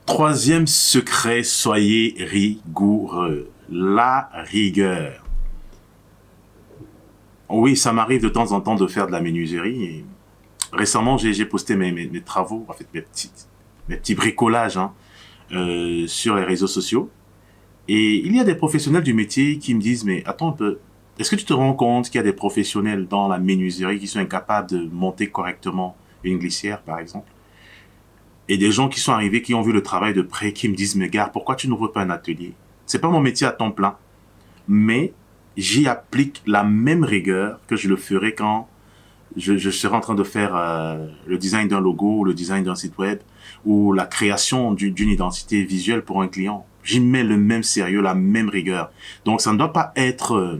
Troisième secret, soyez rigoureux. La rigueur. Oui, ça m'arrive de temps en temps de faire de la menuiserie. Et récemment, j'ai posté mes travaux, en fait mes petits bricolages sur les réseaux sociaux. Et il y a des professionnels du métier qui me disent, mais attends un peu, est-ce que tu te rends compte qu'il y a des professionnels dans la menuiserie qui sont incapables de monter correctement une glissière, par exemple? Et des gens qui sont arrivés, qui ont vu le travail de près, qui me disent, mais gars, pourquoi tu n'ouvres pas un atelier? C'est pas mon métier à temps plein, mais j'y applique la même rigueur que je le ferais quand je serai en train de faire le design d'un logo, ou le design d'un site web, ou la création d'une identité visuelle pour un client. J'y mets le même sérieux, la même rigueur. Donc ça ne doit pas être,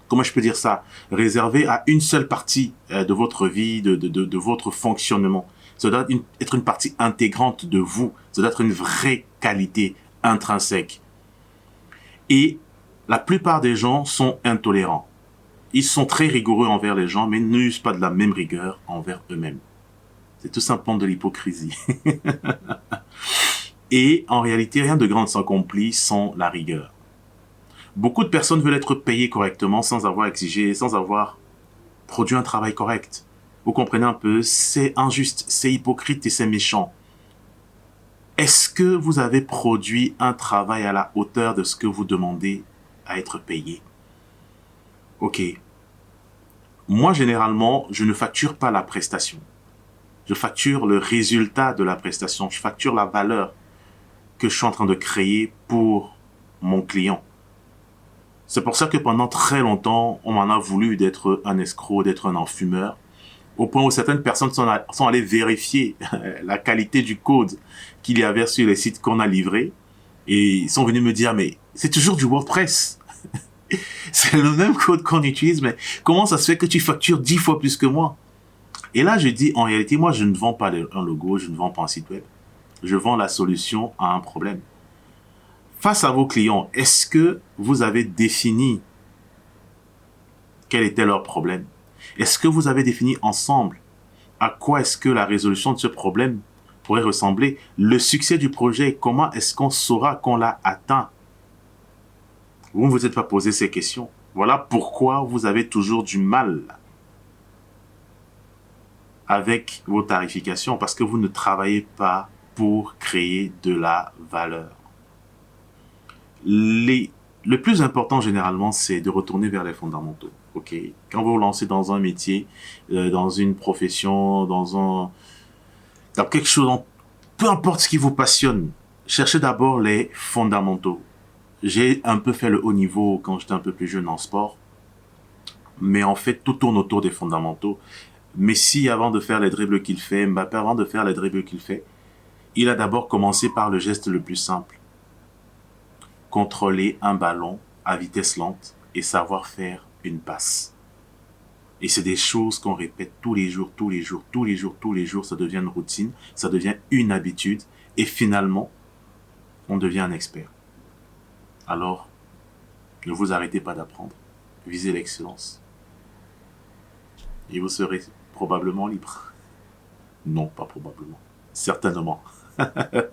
comment je peux dire ça, réservé à une seule partie de votre vie, de votre fonctionnement. Ça doit être une partie intégrante de vous. Ça doit être une vraie qualité intrinsèque. Et la plupart des gens sont intolérants. Ils sont très rigoureux envers les gens, mais n'usent pas de la même rigueur envers eux-mêmes. C'est tout simplement de l'hypocrisie. Et en réalité, rien de grand ne s'accomplit sans la rigueur. Beaucoup de personnes veulent être payées correctement sans avoir exigé, sans avoir produit un travail correct. Vous comprenez un peu, c'est injuste, c'est hypocrite et c'est méchant. Est-ce que vous avez produit un travail à la hauteur de ce que vous demandez à être payé? Ok. Moi, généralement, je ne facture pas la prestation. Je facture le résultat de la prestation. Je facture la valeur que je suis en train de créer pour mon client. C'est pour ça que pendant très longtemps, on m'en a voulu d'être un escroc, d'être un enfumeur, au point où certaines personnes sont allées vérifier la qualité du code qu'il y avait sur les sites qu'on a livrés, et ils sont venus me dire, mais c'est toujours du WordPress. C'est le même code qu'on utilise, mais comment ça se fait que tu factures 10 fois plus que moi? Et là, je dis, en réalité, moi, je ne vends pas un logo, je ne vends pas un site web. Je vends la solution à un problème. Face à vos clients, est-ce que vous avez défini quel était leur problème? Est-ce que vous avez défini ensemble à quoi est-ce que la résolution de ce problème pourrait ressembler? Le succès du projet, comment est-ce qu'on saura qu'on l'a atteint? Vous ne vous êtes pas posé ces questions. Voilà pourquoi vous avez toujours du mal avec vos tarifications, parce que vous ne travaillez pas pour créer de la valeur. Le plus important généralement, c'est de retourner vers les fondamentaux. Ok, quand vous vous lancez dans un métier, dans une profession, dans quelque chose, peu importe ce qui vous passionne, cherchez d'abord les fondamentaux. J'ai un peu fait le haut niveau quand j'étais un peu plus jeune en sport, mais en fait, tout tourne autour des fondamentaux. Messi, avant de faire les dribbles qu'il fait, Mbappé, avant de faire les dribbles qu'il fait, il a d'abord commencé par le geste le plus simple. Contrôler un ballon à vitesse lente et savoir faire une passe. Et c'est des choses qu'on répète tous les jours, tous les jours, tous les jours, tous les jours. Ça devient une routine, ça devient une habitude. Et finalement, on devient un expert. Alors, ne vous arrêtez pas d'apprendre. Visez l'excellence. Et vous serez probablement libre. Non, pas probablement. Certainement.